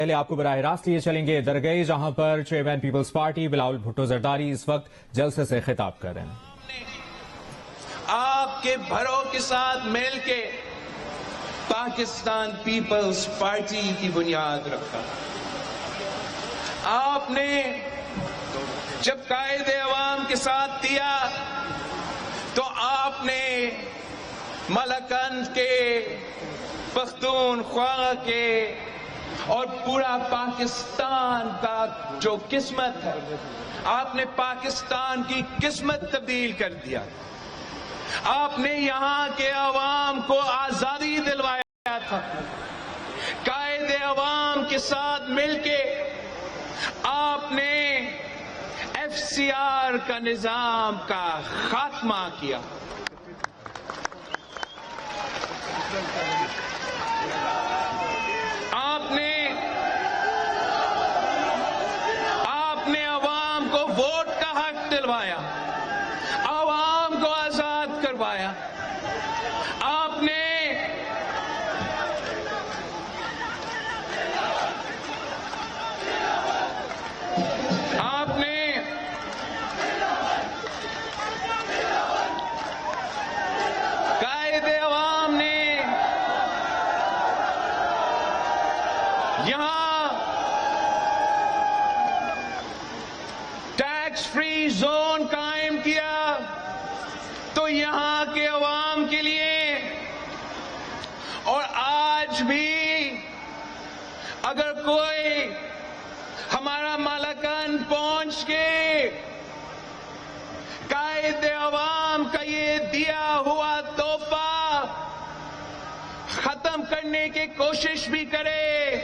پہلے آپ کو براہ راست لیے چلیں گے درگاہ جہاں پر chairman Peoples Party Bilawal Bhutto Zardari اس وقت جلسے سے خطاب کر رہے ہیں۔ آپ کے بھروں کے ساتھ مل کے پاکستان پیپلز پارٹی کی بنیاد رکھا۔ آپ نے جب قائد عوام کے ساتھ دیا تو آپ نے ملکند کے، پختونخوا کے اور پورا پاکستان کا جو قسمت ہے، آپ نے پاکستان کی قسمت تبدیل کر دیا۔ آپ نے یہاں کے عوام کو آزادی دلوایا تھا۔ قائد عوام کے ساتھ مل کے آپ نے FCR کا نظام کا خاتمہ کیا۔ آپ نے عوام کو ووٹ کا حق دلوایا، عوام کو آزاد کروایا۔ آپ نے قائد عوام نے یہاں ٹیکس فری زون قائم کیا تو یہاں کے عوام کے لیے، اور آج بھی اگر کوئی ہمارا ملکند پہنچ کے قائد عوام کا یہ دیا ہوا تحفہ ختم کرنے کی کوشش بھی کرے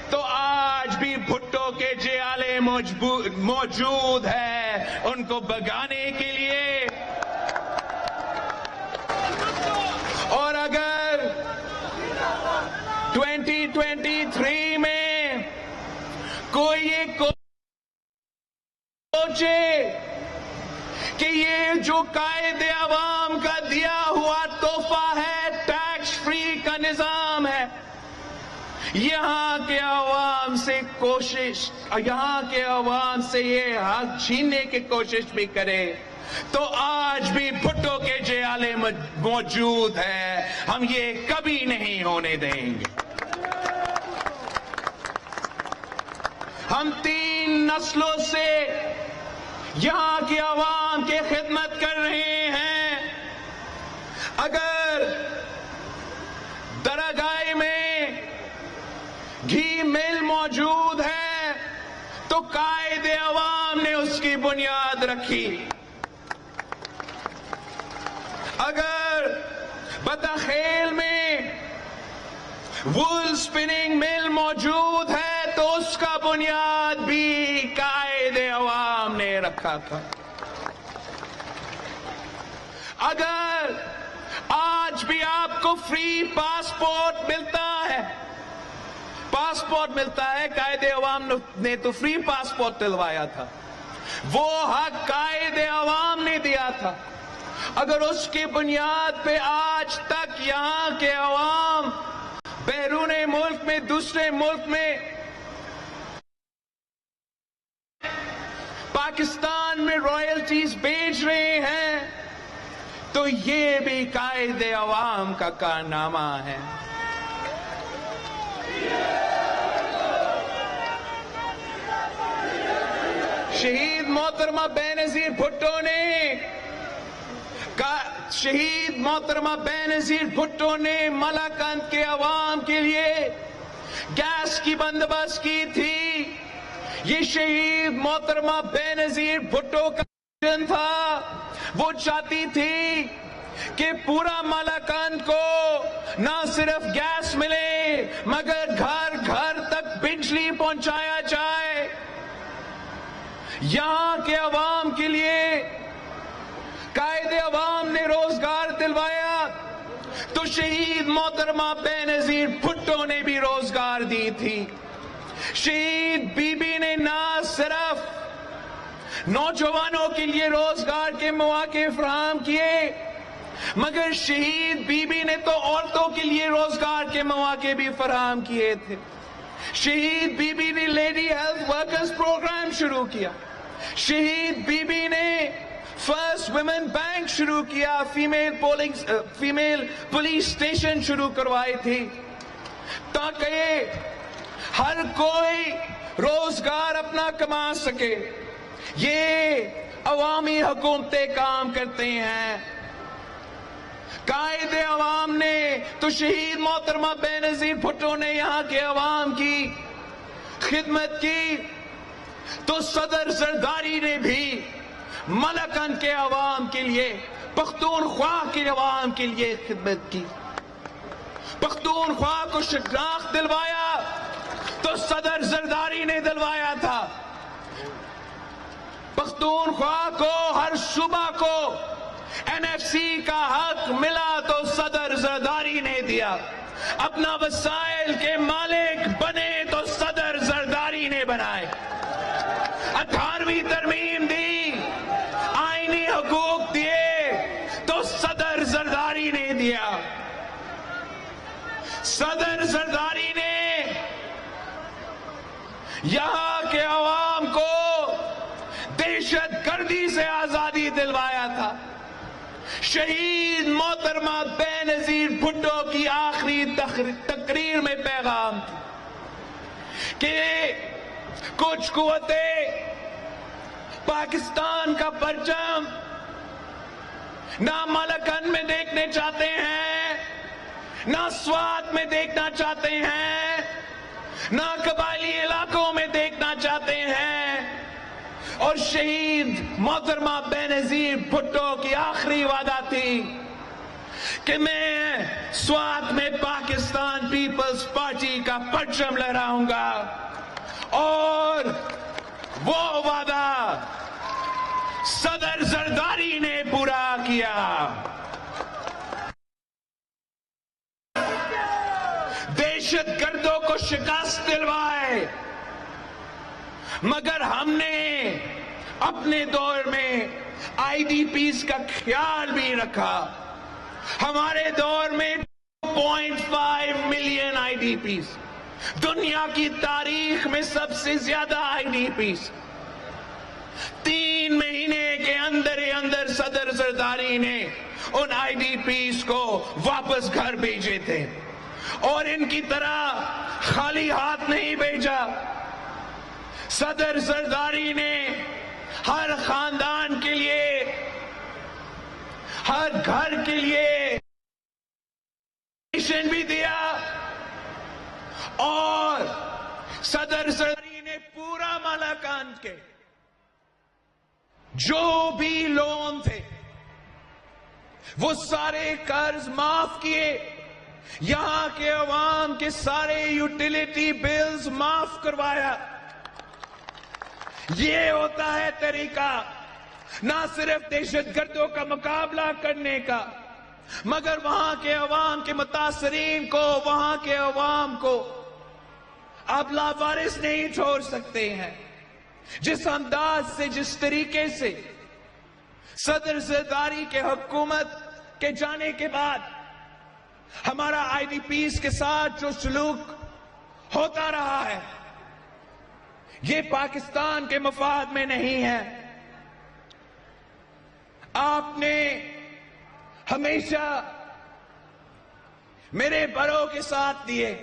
تو آج بھی بھٹو کے جیالے موجود ہے ان کو بھگانے کے لیے۔ اور اگر 2023 میں کوئی یہ سوچے کہ یہ جو قائد عوام کا دیا ہوا تحفہ ہے، ٹیکس فری کا نظام ہے، یہاں کے عوام سے یہ حق چھیننے کی کوشش بھی کرے تو آج بھی بھٹو کے جیالے موجود ہے، ہم یہ کبھی نہیں ہونے دیں گے۔ ہم 3 نسلوں سے یہاں کی عوام کی خدمت کر رہے ہیں۔ اگر درگاہ میں گھی مل موجود ہے تو قائد عوام نے اس کی بنیاد رکھی۔ اگر بطخیل میں وول سپننگ مل موجود ہے تو اس کا بنیاد بھی قائد عوام نے رکھا تھا۔ اگر آج بھی آپ کو فری پاسپورٹ ملتا ہے، قائد عوام نے تو فری پاسپورٹ دلوایا تھا، وہ حق قائد عوام نے دیا تھا۔ اگر اس کی بنیاد پہ آج تک یہاں کے عوام بیرون ملک میں، دوسرے ملک میں، پاکستان میں رائلٹیز بیچ رہے ہیں تو یہ بھی قائد عوام کا کارنامہ ہے۔ شہید محترمہ بینظیر بھٹو نے ملکند کے عوام کے لیے گیس کی بندوبست کی تھی۔ یہ شہید محترمہ بینظیر بھٹو کا ویژن تھا، وہ چاہتی تھی کہ پورا ملکند کو نہ صرف گیس ملے مگر گھر گھر تک بجلی پہنچایا جائے۔ یہاں کے عوام کے لیے قائد عوام نے روزگار دلوایا تو شہید محترمہ بینظیر بھٹو نے بھی روزگار دی تھی۔ شہید بی بی نے نہ صرف نوجوانوں کے لیے روزگار کے مواقع فراہم کیے مگر شہید بی بی نے تو عورتوں کے لیے روزگار کے مواقع بھی فراہم کیے تھے۔ شہید بی بی نے لیڈی ہیلتھ ورکرز پروگرام شروع کیا. شہید بی بی نے فرسٹ ویمن بینک شروع کیا. فیمیل پولیس اسٹیشن شروع کروائے تھی تاکہ ہر کوئی روزگار اپنا کما سکے. یہ عوامی حکومتیں کام کرتے ہیں. قائد عوام نے تو شہید محترمہ بے نظیر بھٹو نے یہاں کے عوام کی خدمت کی, تو صدر زرداری نے بھی ملکند کے عوام کے لیے, پختونخوا کے عوام کے لیے خدمت کی. پختونخوا کو شناخت دلوایا تو صدر زرداری نے دلوایا تھا. پختونخوا کو ہر صوبہ کو این ایف سی کا حق ملا تو صدر زرداری نے دیا. اپنا وسائل کے مالک بنے تو صدر زرداری نے بنائے. 18ویں ترمیم دی, آئینی حقوق دیے تو صدر زرداری نے دیا. صدر زرداری نے یہاں کے عوام کو دہشت گردی سے آزادی دلوایا تھا. شہید محترمہ بے نظیر بھٹو کی آخری تقریر میں پیغام تھی کہ کچھ قوتیں پاکستان کا پرچم نہ ملکند میں دیکھنے چاہتے ہیں, نہ سوات میں دیکھنا چاہتے ہیں, نہ قبائلی علاقوں میں دیکھنا چاہتے ہیں. اور شہید محترمہ بے نظیر بھٹو کی آخری وعدہ تھی کہ میں سوات میں پاکستان پیپلز پارٹی کا پرچم لہراؤں گا, اور وہ وعدہ صدر زرداری نے پورا کیا. دہشت گردوں کو شکست دلوائے, مگر ہم نے اپنے دور میں آئی ڈی پیز کا خیال بھی رکھا. ہمارے دور میں 2.5 ملین آئی ڈی پیز, دنیا کی تاریخ میں سب سے زیادہ آئی ڈی پیز. 3 مہینے کے اندر صدر زرداری نے ان آئی ڈی پیز کو واپس گھر بھیجے تھے, اور ان کی طرح خالی ہاتھ نہیں بھیجا. صدر زرداری نے ہر خاندان کے لیے, ہر گھر کے لیے بھی دیا, اور صدر زرداری نے پورا ملکند کے جو بھی لون تھے وہ سارے قرض معاف کیے. یہاں کے عوام کے سارے یوٹیلیٹی بلز معاف کروایا. یہ ہوتا ہے طریقہ نہ صرف دہشت گردوں کا مقابلہ کرنے کا, مگر وہاں کے عوام کے متاثرین کو, وہاں کے عوام کو آپ لاوارث نہیں چھوڑ سکتے ہیں. جس انداز سے, جس طریقے سے صدر زرداری کے حکومت کے جانے کے بعد ہمارا آئی ڈی پیز کے ساتھ جو سلوک ہوتا رہا ہے, یہ پاکستان کے مفاد میں نہیں ہے. آپ نے ہمیشہ میرے بڑوں کے ساتھ دیے.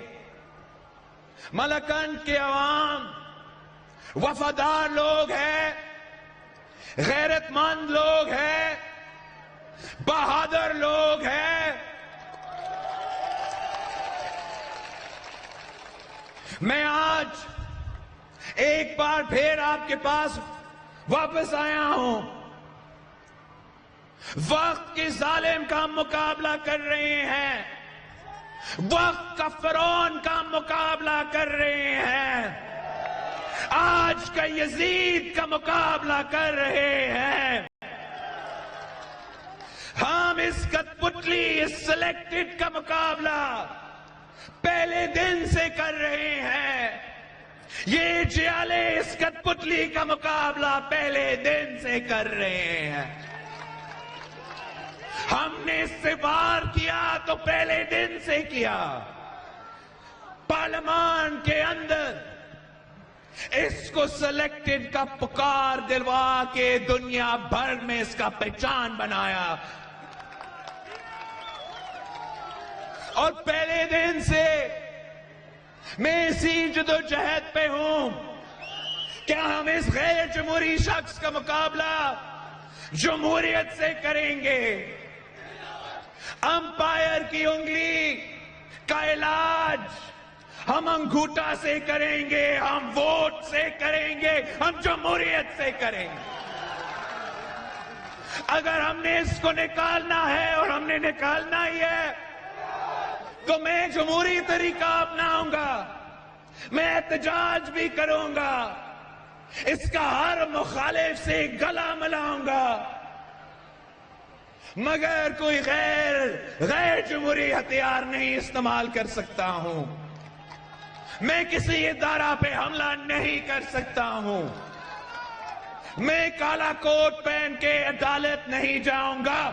ملکند کے عوام وفادار لوگ ہیں, غیرت مند لوگ ہیں, بہادر لوگ ہیں. میں آج ایک بار پھر آپ کے پاس واپس آیا ہوں. وقت کے ظالم کا مقابلہ کر رہے ہیں, وقت کا فرعون کا مقابلہ کر رہے ہیں, آج کا یزید کا مقابلہ کر رہے ہیں. ہم اس کٹ پتلی, اس سلیکٹڈ کا مقابلہ پہلے دن سے کر رہے ہیں. یہ جیالے اس کٹ پتلی کا مقابلہ پہلے دن سے کر رہے ہیں. ہم نے اس سے وار کیا تو پہلے دن سے کیا. پارلیمان کے اندر اس کو سلیکٹڈ کا پکار دلوا کے دنیا بھر میں اس کا پہچان بنایا. اور پہلے دن سے میں اسی جدوجہد پہ ہوں. کیا ہم اس غیر جمہوری شخص کا مقابلہ جمہوریت سے کریں گے؟ امپائر کی انگلی کا علاج ہم انگوٹھا سے کریں گے، ہم ووٹ سے کریں گے، ہم جمہوریت سے کریں گے. اگر ہم نے اس کو نکالنا ہے، اور ہم نے نکالنا ہی ہے، تو میں جمہوری طریقہ اپناؤں گا، میں احتجاج بھی کروں گا، اس کا ہر مخالف سے گلا ملاؤں گا، مگر کوئی غیر جمہوری ہتھیار نہیں استعمال کر سکتا ہوں. میں کسی ادارہ پہ حملہ نہیں کر سکتا ہوں. میں کالا کوٹ پہن کے عدالت نہیں جاؤں گا.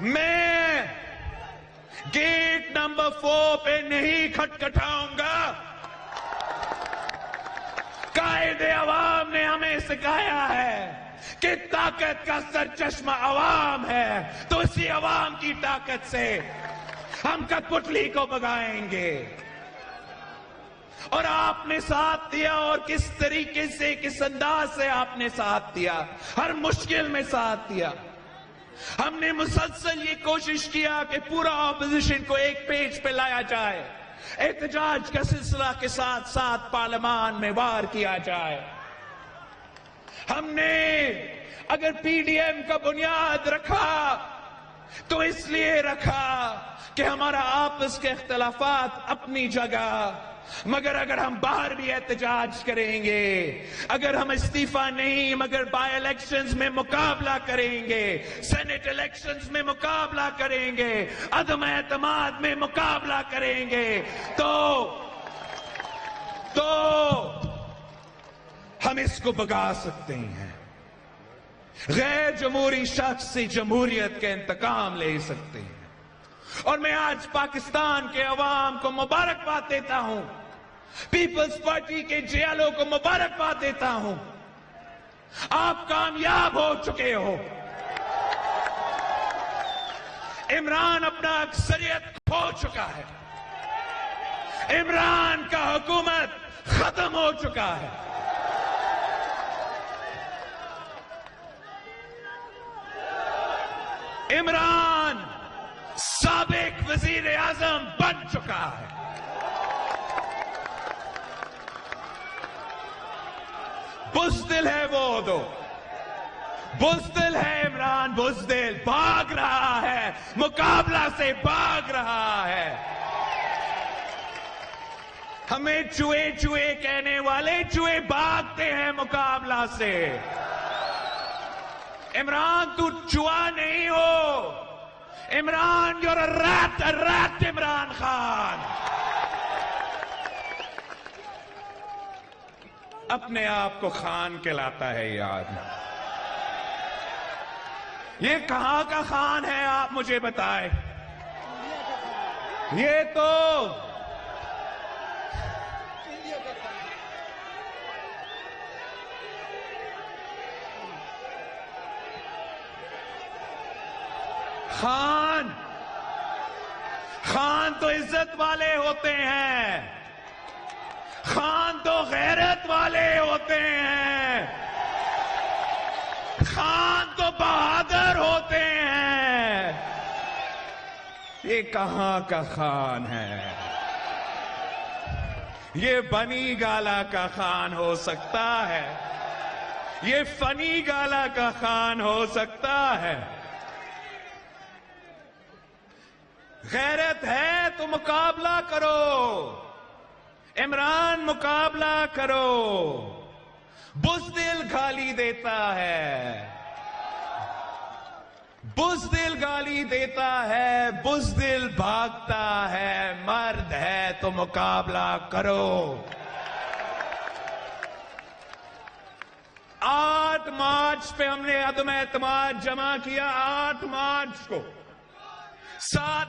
میں گیٹ نمبر 4 پہ نہیں کھٹکھٹاؤں گا. قائد عوام نے ہمیں سکھایا ہے کہ طاقت کا سرچشمہ عوام ہے، تو اسی عوام کی طاقت سے ہم کٹپٹلی کو بگائیں گے. اور آپ نے ساتھ دیا، اور کس طریقے سے، کس انداز سے آپ نے ساتھ دیا، ہر مشکل میں ساتھ دیا. ہم نے مسلسل یہ کوشش کیا کہ پورا اپوزیشن کو ایک پیج پہ لایا جائے، احتجاج کا سلسلہ کے ساتھ ساتھ پارلیمان میں وار کیا جائے. ہم نے اگر پی ڈی ایم کا بنیاد رکھا تو اس لیے رکھا کہ ہمارا آپس کے اختلافات اپنی جگہ، مگر اگر ہم باہر بھی احتجاج کریں گے، اگر ہم استعفیٰ نہیں مگر بائی الیکشنز میں مقابلہ کریں گے، سینٹ الیکشنز میں مقابلہ کریں گے، عدم اعتماد میں مقابلہ کریں گے، تو ہم اس کو بگا سکتے ہیں. غیر جمہوری شخص سے جمہوریت کا انتقام لے سکتے ہیں. اور میں آج پاکستان کے عوام کو مبارکباد دیتا ہوں، پیپلز پارٹی کے جیالوں کو مبارکباد دیتا ہوں. آپ کامیاب ہو چکے ہو. عمران اپنا اکثریت کھو چکا ہے. عمران کا حکومت ختم ہو چکا ہے. عمران سابق وزیر اعظم بن چکا ہے. بزدل ہے وہ دو، بزدل ہے عمران، بزدل بھاگ رہا ہے، مقابلہ سے بھاگ رہا ہے. ہمیں چوہے چوہے کہنے والے چوہے بھاگتے ہیں مقابلہ سے. عمران تو چوہا نہیں ہو. Imran you're a rat Imran Khan. اپنے آپ کو خان کہلاتا ہے یہ آدمی. یہ کہاں کا خان ہے آپ مجھے بتائیں. یہ تو خان تو عزت والے ہوتے ہیں. خان تو غیرت والے ہوتے ہیں. خان تو بہادر ہوتے ہیں. یہ کہاں کا خان ہے؟ یہ بنی گالا کا خان ہو سکتا ہے، یہ فنی گالا کا خان ہو سکتا ہے. غیرت ہے تو مقابلہ کرو. عمران مقابلہ کرو. بزدل گالی دیتا ہے، بزدل گالی دیتا ہے، بزدل بھاگتا ہے. مرد ہے تو مقابلہ کرو. 8 مارچ پہ ہم نے عدم اعتماد جمع کیا. 8 مارچ کو 7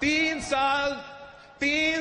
3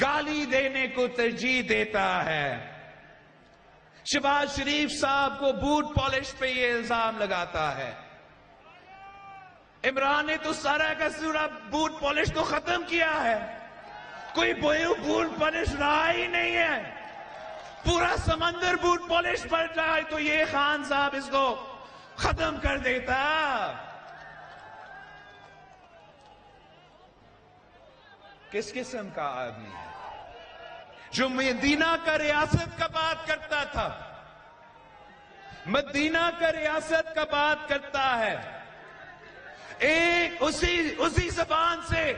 گالی دینے کو ترجیح دیتا ہے. شہباز شریف صاحب کو بوٹ پالش پہ یہ الزام لگاتا ہے. عمران نے تو سارا کا سورا بوٹ پالش تو ختم کیا ہے. کوئی بوٹ پالش رہا ہی نہیں ہے. پورا سمندر بوٹ پالش پر جائے تو یہ خان صاحب اس کو ختم کر دیتا. کس قسم کا آدمی ہے جو مدینہ کا ریاست کا بات کرتا تھا؟ مدینہ کا ریاست کا بات کرتا ہے. ایک اسی زبان سے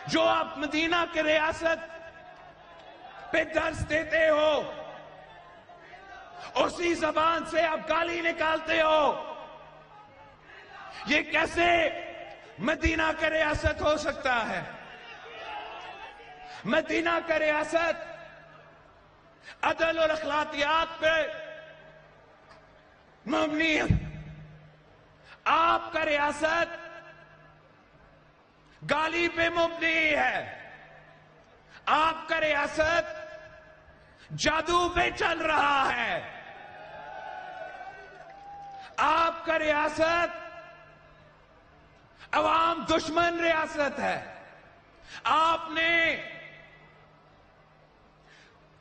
جو آپ مدینہ کے ریاست پہ درس دیتے ہو، اسی زبان سے آپ گالی نکالتے ہو. یہ کیسے مدینہ کا ریاست ہو سکتا ہے؟ مدینہ کا ریاست عدل اور اخلاقیات پہ مبنی ہے. آپ کا ریاست گالی پہ مبنی ہے. آپ کا ریاست جادو پہ چل رہا ہے. آپ کا ریاست عوام دشمن ریاست ہے. آپ نے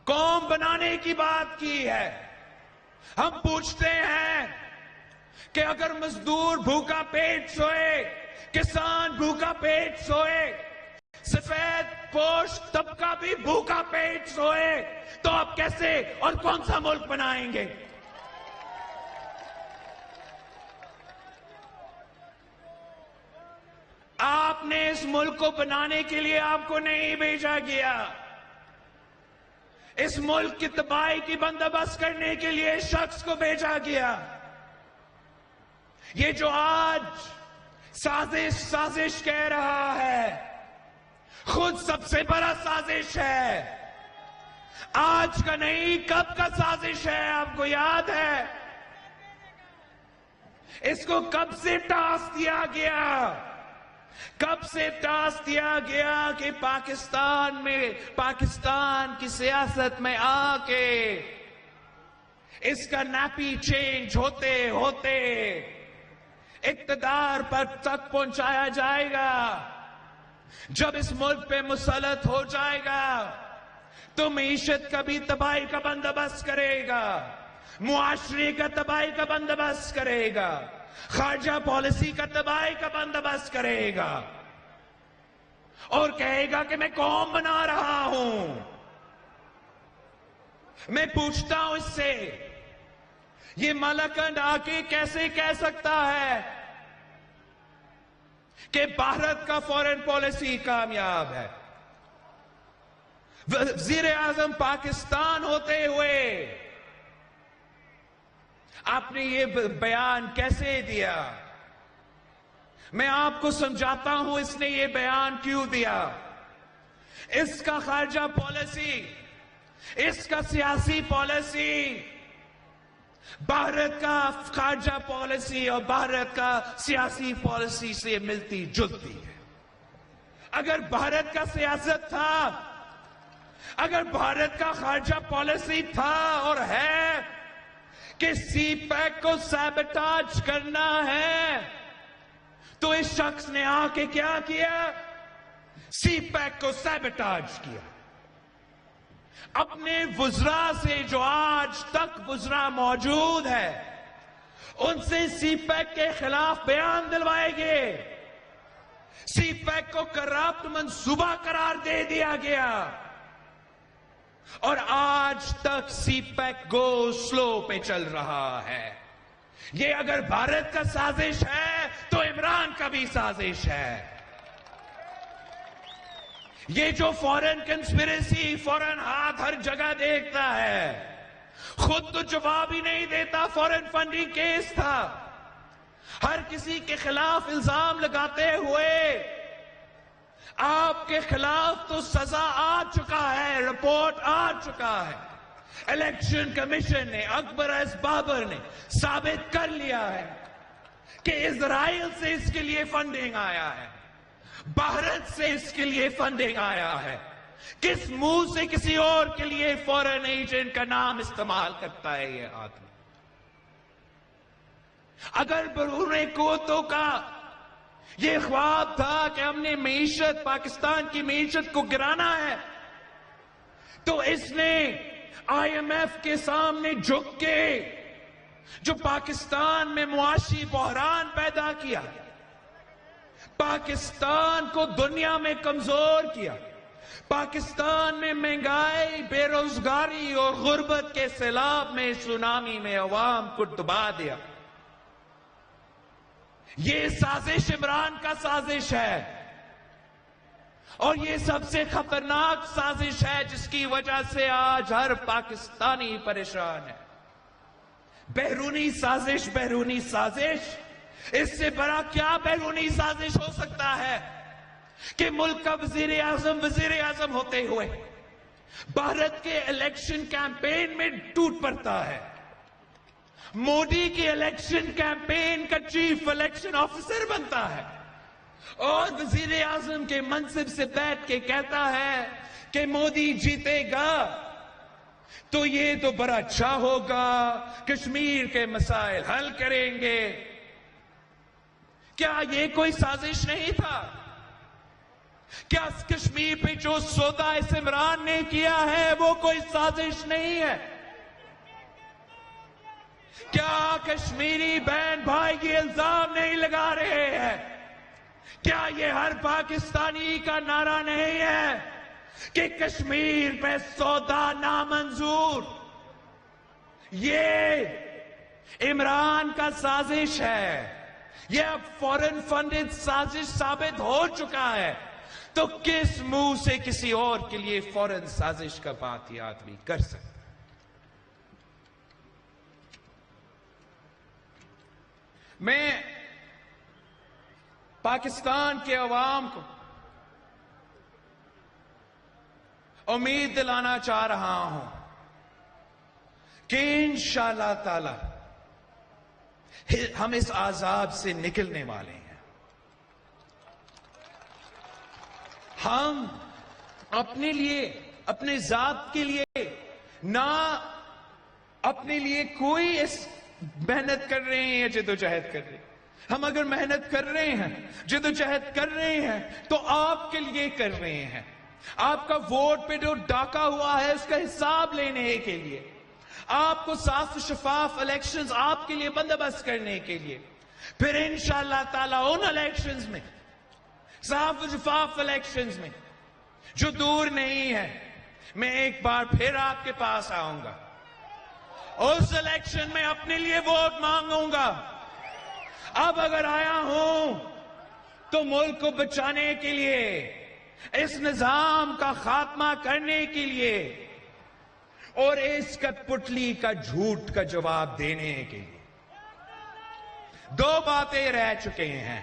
قوم بنانے کی بات کی ہے. ہم پوچھتے ہیں کہ اگر مزدور بھوکا پیٹ سوئے، کسان بھوکا پیٹ سوئے، سفید پوش طبقہ بھی بھوکا پیٹ سوئے، تو آپ کیسے اور کون سا ملک بنائیں گے؟ آپ نے اس ملک کو بنانے کے لیے آپ کو نہیں بھیجا گیا. اس ملک کی تباہی کی بندوبست کرنے کے لیے شخص کو بھیجا گیا. یہ جو آج سازش کہہ رہا ہے، خود سب سے بڑا سازش ہے. آج کا نہیں، کب کا سازش ہے؟ آپ کو یاد ہے؟ اس کو کب سے ٹاسک دیا گیا؟ کب سے ٹاسک دیا گیا کہ پاکستان کی سیاست میں آ کے اس کا نیپی چینج ہوتے ہوتے اقتدار پر تک پہنچایا جائے گا. جب اس ملک پہ مسلط ہو جائے گا تو معیشت کا بھی تباہی کا بندوبست کرے گا، معاشرے کا تباہی کا بندوبست کرے گا، خارجہ پالیسی کا تباہی کا بندوبست کرے گا، اور کہے گا کہ میں قوم بنا رہا ہوں. میں پوچھتا ہوں اس سے، یہ ملکند آ کے کیسے کہہ سکتا ہے کہ بھارت کا فورن پالیسی کامیاب ہے؟ وزیر اعظم پاکستان ہوتے ہوئے آپ نے یہ بیان کیسے دیا؟ میں آپ کو سمجھاتا ہوں اس نے یہ بیان کیوں دیا. اس کا خارجہ پالیسی، اس کا سیاسی پالیسی بھارت کا خارجہ پالیسی اور بھارت کا سیاسی پالیسی سے ملتی جلتی ہے. اگر بھارت کا سیاست تھا، اگر بھارت کا خارجہ پالیسی تھا اور ہے کہ سی پیک کو سیبوٹیج کرنا ہے، تو اس شخص نے آ کے کیا کیا؟ سی پیک کو سیبوٹیج کیا. اپنے وزراء سے جو آج تک وزراء موجود ہے ان سے سی پیک کے خلاف بیان دلوائے گئے. سی پیک کو کرپٹ منصوبہ قرار دے دیا گیا، اور آج تک سی پیک گو سلو پہ چل رہا ہے. یہ اگر بھارت کا سازش ہے تو عمران کا بھی سازش ہے. یہ جو فورن کنسپریسی، فورن ہاتھ ہر جگہ دیکھتا ہے، خود تو جواب ہی نہیں دیتا. فورن فنڈنگ کیس تھا، ہر کسی کے خلاف الزام لگاتے ہوئے آپ کے خلاف تو سزا آ چکا ہے، رپورٹ آ چکا ہے. الیکشن کمیشن نے، اکبر ایس بابر نے ثابت کر لیا ہے کہ اسرائیل سے اس کے لیے فنڈنگ آیا ہے، بھارت سے اس کے لیے فنڈنگ آیا ہے. کس منہ سے کسی اور کے لیے فورن ایجنٹ کا نام استعمال کرتا ہے یہ آدمی؟ اگر برون قوتوں کا یہ خواب تھا کہ ہم نے معیشت، پاکستان کی معیشت کو گرانا ہے، تو اس نے آئی ایم ایف کے سامنے جھک کے جو پاکستان میں معاشی بحران پیدا کیا، پاکستان کو دنیا میں کمزور کیا، پاکستان میں مہنگائی، بے روزگاری اور غربت کے سیلاب میں، سونامی میں عوام کو ڈبا دیا. یہ سازش عمران کا سازش ہے، اور یہ سب سے خطرناک سازش ہے جس کی وجہ سے آج ہر پاکستانی پریشان ہے. بیرونی سازش، بیرونی سازش، اس سے بڑا کیا بیرونی سازش ہو سکتا ہے کہ ملک کا وزیر اعظم ہوتے ہوئے بھارت کے الیکشن کیمپین میں ٹوٹ پڑتا ہے، مودی کی الیکشن کیمپین کا چیف الیکشن آفیسر بنتا ہے، اور وزیر اعظم کے منصب سے بیٹھ کے کہتا ہے کہ مودی جیتے گا تو یہ تو بڑا اچھا ہوگا، کشمیر کے مسائل حل کریں گے. کیا یہ کوئی سازش نہیں تھا؟ کیا کشمیر پہ جو سودا اس عمران نے کیا ہے وہ کوئی سازش نہیں ہے؟ کیا کشمیری بہن بھائی یہ الزام نہیں لگا رہے ہیں؟ کیا یہ ہر پاکستانی کا نعرہ نہیں ہے کہ کشمیر پہ سودا نامنظور؟ یہ عمران کا سازش ہے، یہ اب فورن فنڈڈ سازش ثابت ہو چکا ہے. تو کس منہ سے کسی اور کے لیے فورن سازش کا بات یہ آدمی کر سکتا؟ میں پاکستان کے عوام کو امید دلانا چاہ رہا ہوں کہ انشاءاللہ تعالی ہم اس عذاب سے نکلنے والے ہیں. ہم اپنے لیے، اپنے ذات کے لیے نہ اپنے لیے کوئی اس محنت کر رہے ہیں یا جدوجہد کر رہے ہیں. ہم اگر محنت کر رہے ہیں، جدوجہد کر رہے ہیں تو آپ کے لیے کر رہے ہیں. آپ کا ووٹ پہ جو ڈاکا ہوا ہے اس کا حساب لینے کے لیے، آپ کو صاف شفاف الیکشنز آپ کے لیے بندوبست کرنے کے لیے. پھر انشاءاللہ تعالی ان الیکشنز میں، صاف شفاف الیکشنز میں جو دور نہیں ہے، میں ایک بار پھر آپ کے پاس آؤں گا. اس الیکشن میں اپنے لیے ووٹ مانگوں گا. اب اگر آیا ہوں تو ملک کو بچانے کے لیے، اس نظام کا خاتمہ کرنے کے لیے اور اس کٹ پٹلی کا جھوٹ کا جواب دینے کے لیے. دو باتیں رہ چکے ہیں،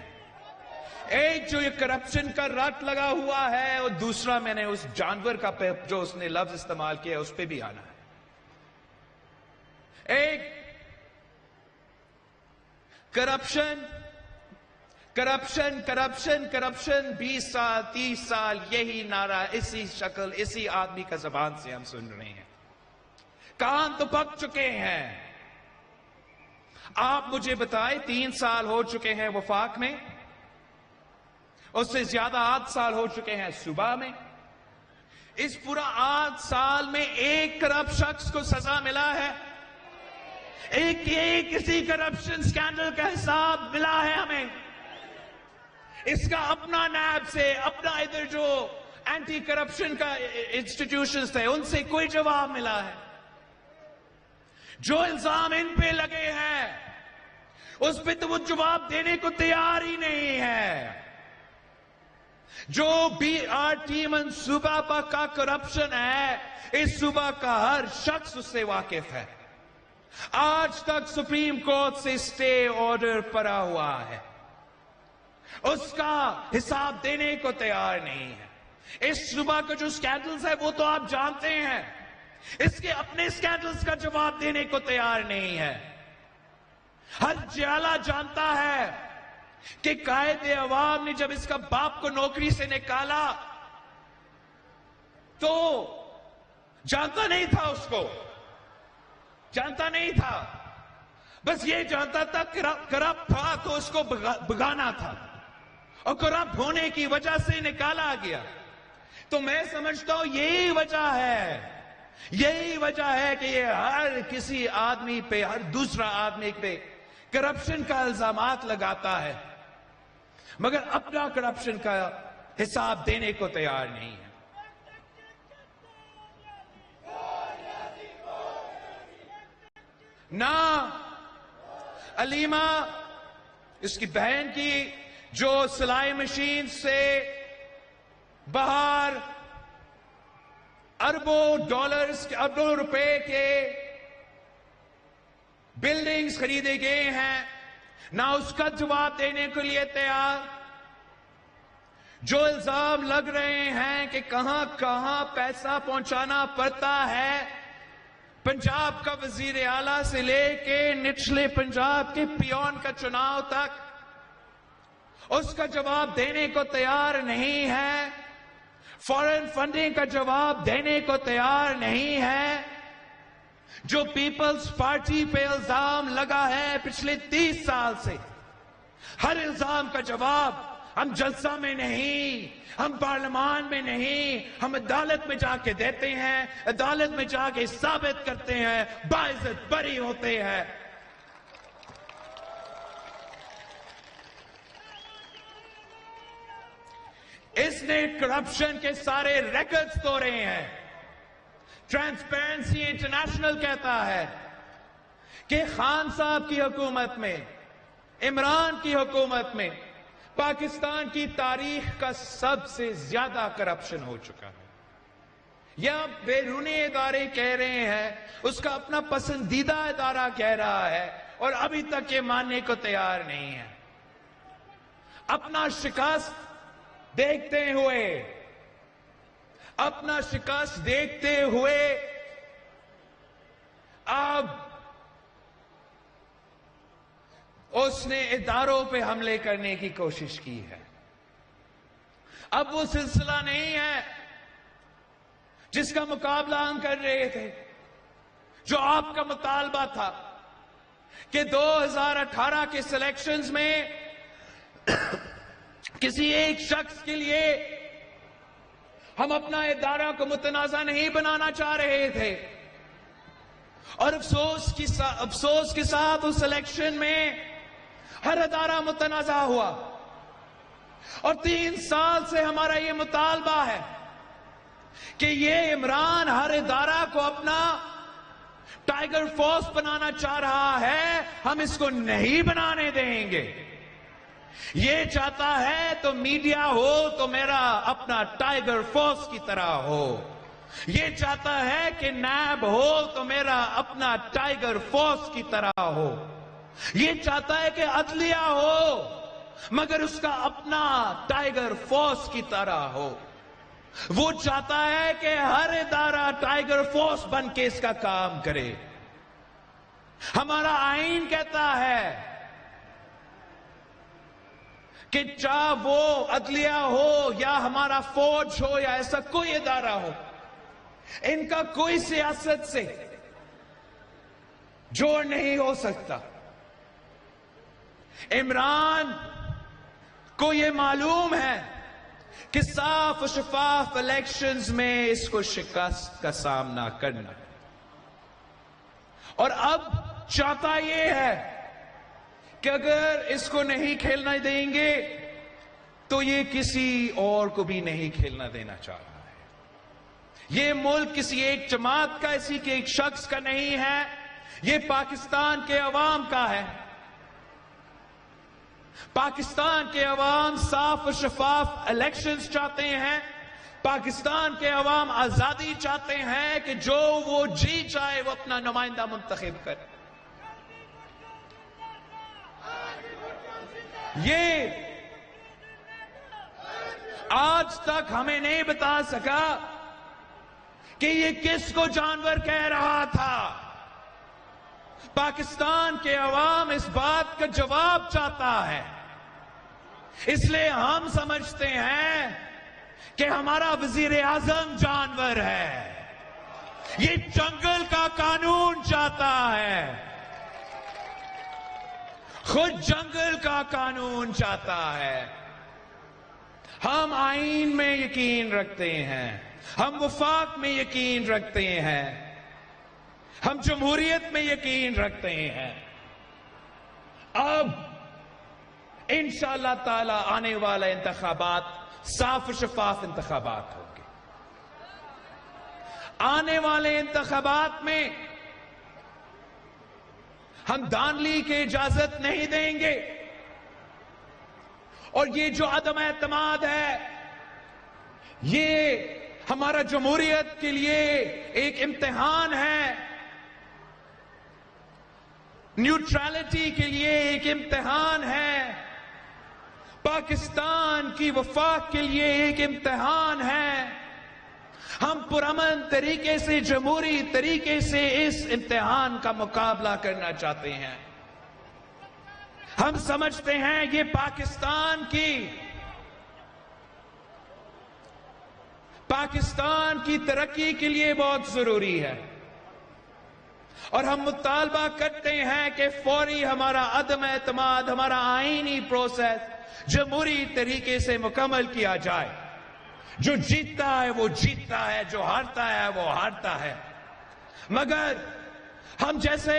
ایک جو یہ کرپشن کا رٹ لگا ہوا ہے، اور دوسرا میں نے اس جانور کا جو اس نے لفظ استعمال کیا اس پہ بھی آنا ہے. ایک کرپشن کرپشن کرپشن کرپشن 20 سال 30 سال یہی نعرہ اسی شکل اسی آدمی کا زبان سے ہم سن رہے ہیں. کان تو پک چکے ہیں. آپ مجھے بتائیں 3 سال ہو چکے ہیں وفاق میں، اس سے زیادہ 8 سال ہو چکے ہیں صوبہ میں. اس پورا 8 سال میں ایک کرپٹ شخص کو سزا ملا ہے؟ ایک کسی کرپشن سکینڈل کا حساب ملا ہے ہمیں؟ اس کا اپنا نیب سے، اپنا ادھر جو اینٹی کرپشن کا انسٹیٹیوشنز تھے ان سے کوئی جواب ملا ہے؟ جو الزام ان پہ لگے ہیں اس پہ تو وہ جواب دینے کو تیار ہی نہیں ہے. جو BRT منصوبہ کا کرپشن ہے، اس صوبہ کا ہر شخص اس سے واقف ہے. آج تک سپریم کورٹ سے اسٹے آرڈر پڑا ہوا ہے، اس کا حساب دینے کو تیار نہیں ہے. اس صوبہ کا جو سکینڈلز ہے وہ تو آپ جانتے ہیں، اس کے اپنے سکینڈلز کا جواب دینے کو تیار نہیں ہے. ہر جیالہ جانتا ہے کہ قائد عوام نے جب اس کا باپ کو نوکری سے نکالا تو جانتا نہیں تھا اس کو، جانتا نہیں تھا، بس یہ جانتا تھا کرپٹ تھا تو اس کو بگانا تھا، اور کرپٹ ہونے کی وجہ سے نکالا گیا۔ تو میں سمجھتا ہوں یہی وجہ ہے کہ یہ ہر کسی آدمی پہ، ہر دوسرا آدمی پہ کرپشن کا الزامات لگاتا ہے، مگر اپنا کرپشن کا حساب دینے کو تیار نہیں ہے۔ نہ علیمہ، اس کی بہن کی جو سلائی مشین سے باہر اربوں ڈالرز کے، اربوں روپے کے بلڈنگز خریدے گئے ہیں، نہ اس کا جواب دینے کے لیے تیار۔ جو الزام لگ رہے ہیں کہ کہاں کہاں پیسہ پہنچانا پڑتا ہے، پنجاب کا وزیر اعلیٰ سے لے کے نچلے پنجاب کے پیون کا چناؤ تک، اس کا جواب دینے کو تیار نہیں ہے، فارن فنڈنگ کا جواب دینے کو تیار نہیں ہے۔ جو پیپلز پارٹی پہ الزام لگا ہے پچھلے 30 سال سے، ہر الزام کا جواب ہم جلسہ میں نہیں، ہم پارلیمان میں نہیں، ہم عدالت میں جا کے دیتے ہیں، عدالت میں جا کے ثابت کرتے ہیں، باعزت بری ہوتے ہیں۔ اس نے کرپشن کے سارے ریکارڈز توڑے ہیں۔ ٹرانسپیرنسی انٹرنیشنل کہتا ہے کہ خان صاحب کی حکومت میں، عمران کی حکومت میں پاکستان کی تاریخ کا سب سے زیادہ کرپشن ہو چکا ہے۔ یا بیرونی ادارے کہہ رہے ہیں، اس کا اپنا پسندیدہ ادارہ کہہ رہا ہے، اور ابھی تک یہ ماننے کو تیار نہیں ہے۔ اپنا شکست دیکھتے ہوئے اب اس نے اداروں پہ حملے کرنے کی کوشش کی ہے۔ اب وہ سلسلہ نہیں ہے جس کا مقابلہ ہم کر رہے تھے، جو آپ کا مطالبہ تھا کہ 2018 کے سلیکشنز میں کسی ایک شخص کے لیے ہم اپنا ادارہ کو متنازع نہیں بنانا چاہ رہے تھے، اور افسوس کے ساتھ اس الیکشن میں ہر ادارہ متنازع ہوا، اور 3 سال سے ہمارا یہ مطالبہ ہے کہ یہ عمران ہر ادارہ کو اپنا ٹائیگر فورس بنانا چاہ رہا ہے، ہم اس کو نہیں بنانے دیں گے۔ یہ چاہتا ہے تو میڈیا ہو تو میرا اپنا ٹائیگر فورس کی طرح ہو، یہ چاہتا ہے کہ نیب ہو تو میرا اپنا ٹائیگر فورس کی طرح ہو، یہ چاہتا ہے کہ عدلیہ ہو مگر اس کا اپنا ٹائیگر فورس کی طرح ہو، وہ چاہتا ہے کہ ہر ادارہ ٹائیگر فورس بن کے اس کا کام کرے۔ ہمارا آئین کہتا ہے کہ چاہے وہ عدلیہ ہو یا ہمارا فوج ہو یا ایسا کوئی ادارہ ہو، ان کا کوئی سیاست سے جوڑ نہیں ہو سکتا۔ عمران کو یہ معلوم ہے کہ صاف و شفاف الیکشنز میں اس کو شکست کا سامنا کرنا، اور اب چاہتا یہ ہے کہ اگر اس کو نہیں کھیلنا دیں گے تو یہ کسی اور کو بھی نہیں کھیلنا دینا چاہ رہا ہے۔ یہ ملک کسی ایک جماعت کا، کسی کے ایک شخص کا نہیں ہے، یہ پاکستان کے عوام کا ہے۔ پاکستان کے عوام صاف و شفاف الیکشنز چاہتے ہیں، پاکستان کے عوام آزادی چاہتے ہیں کہ جو وہ جی چاہے وہ اپنا نمائندہ منتخب کرے۔ یہ آج تک ہمیں نہیں بتا سکا کہ یہ کس کو جانور کہہ رہا تھا۔ پاکستان کے عوام اس بات کا جواب چاہتا ہے، اس لیے ہم سمجھتے ہیں کہ ہمارا وزیر اعظم جانور ہے، یہ جنگل کا قانون چاہتا ہے، خود جنگل کا قانون چاہتا ہے۔ ہم آئین میں یقین رکھتے ہیں، ہم وفاق میں یقین رکھتے ہیں، ہم جمہوریت میں یقین رکھتے ہیں۔ اب انشاءاللہ تعالی آنے والا انتخابات صاف و شفاف انتخابات ہوں گے۔ آنے والے انتخابات میں ہم دھاندلی کی اجازت نہیں دیں گے، اور یہ جو عدم اعتماد ہے یہ ہمارا جمہوریت کے لیے ایک امتحان ہے، نیوٹرلٹی کے لیے ایک امتحان ہے، پاکستان کی وفاق کے لیے ایک امتحان ہے۔ ہم پرامن طریقے سے، جمہوری طریقے سے اس امتحان کا مقابلہ کرنا چاہتے ہیں۔ ہم سمجھتے ہیں یہ پاکستان کی ترقی کے لیے بہت ضروری ہے، اور ہم مطالبہ کرتے ہیں کہ فوری ہمارا عدم اعتماد، ہمارا آئینی پروسیس جمہوری طریقے سے مکمل کیا جائے۔ جو جیتتا ہے وہ جیتتا ہے، جو ہارتا ہے وہ ہارتا ہے، مگر ہم جیسے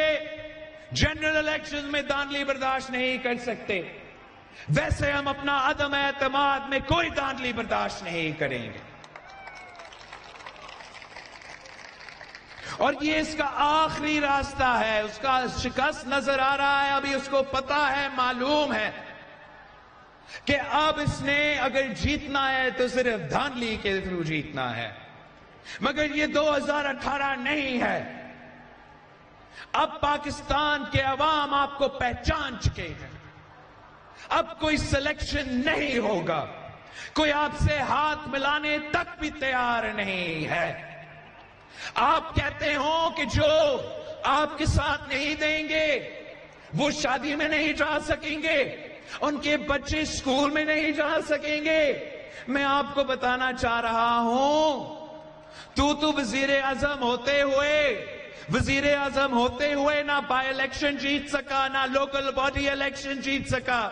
جنرل الیکشن میں دھاندلی برداشت نہیں کر سکتے، ویسے ہم اپنا عدم اعتماد میں کوئی دھاندلی برداشت نہیں کریں گے۔ اور یہ اس کا آخری راستہ ہے، اس کا شکست نظر آ رہا ہے، ابھی اس کو پتا ہے، معلوم ہے کہ اب اس نے اگر جیتنا ہے تو صرف دھاندلی کے تھرو جیتنا ہے، مگر یہ 2018 نہیں ہے۔ اب پاکستان کے عوام آپ کو پہچان چکے ہیں، اب کوئی سلیکشن نہیں ہوگا، کوئی آپ سے ہاتھ ملانے تک بھی تیار نہیں ہے۔ آپ کہتے ہو کہ جو آپ کے ساتھ نہیں دیں گے وہ شادی میں نہیں جا سکیں گے، ان کے بچے اسکول میں نہیں جا سکیں گے۔ میں آپ کو بتانا چاہ رہا ہوں، تو وزیر اعظم ہوتے ہوئے نہ بائی الیکشن جیت سکا، نہ لوکل باڈی الیکشن جیت سکا،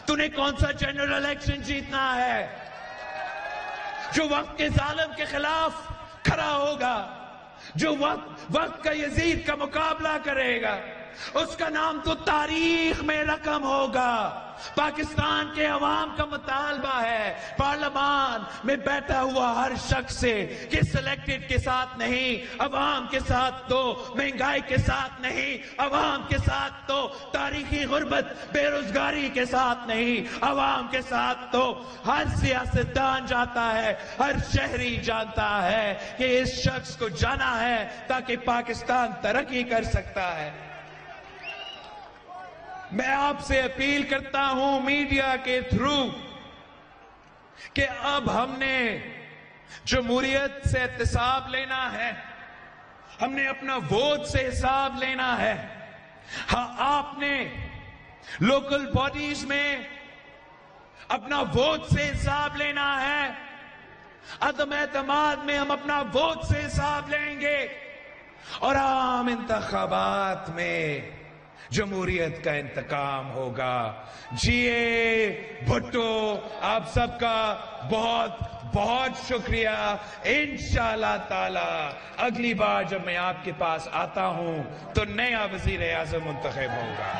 تو نے کون سا جنرل الیکشن جیتنا ہے؟ جو وقت کے ظالم کے خلاف کھڑا ہوگا، جو وقت کا یزید کا مقابلہ کرے گا، اس کا نام تو تاریخ میں رقم ہوگا۔ پاکستان کے عوام کا مطالبہ ہے پارلیمان میں بیٹھا ہوا ہر شخص سے کہ سلیکٹڈ کے ساتھ نہیں، عوام کے ساتھ تو، مہنگائی کے ساتھ نہیں، عوام کے ساتھ تو، تاریخی غربت بے روزگاری کے ساتھ نہیں، عوام کے ساتھ تو۔ ہر سیاستدان جانتا ہے، ہر شہری جانتا ہے کہ اس شخص کو جانا ہے تاکہ پاکستان ترقی کر سکتا ہے۔ میں آپ سے اپیل کرتا ہوں میڈیا کے تھرو کہ اب ہم نے جمہوریت سے احتساب لینا ہے، ہم نے اپنا ووٹ سے حساب لینا ہے۔ ہاں، آپ نے لوکل باڈیز میں اپنا ووٹ سے حساب لینا ہے، عدم اعتماد میں ہم اپنا ووٹ سے حساب لیں گے، اور عام انتخابات میں جمہوریت کا انتقام ہوگا۔ جیے بھٹو، آپ سب کا بہت بہت شکریہ۔ انشاءاللہ تعالی اگلی بار جب میں آپ کے پاس آتا ہوں تو نیا وزیر اعظم منتخب ہوگا۔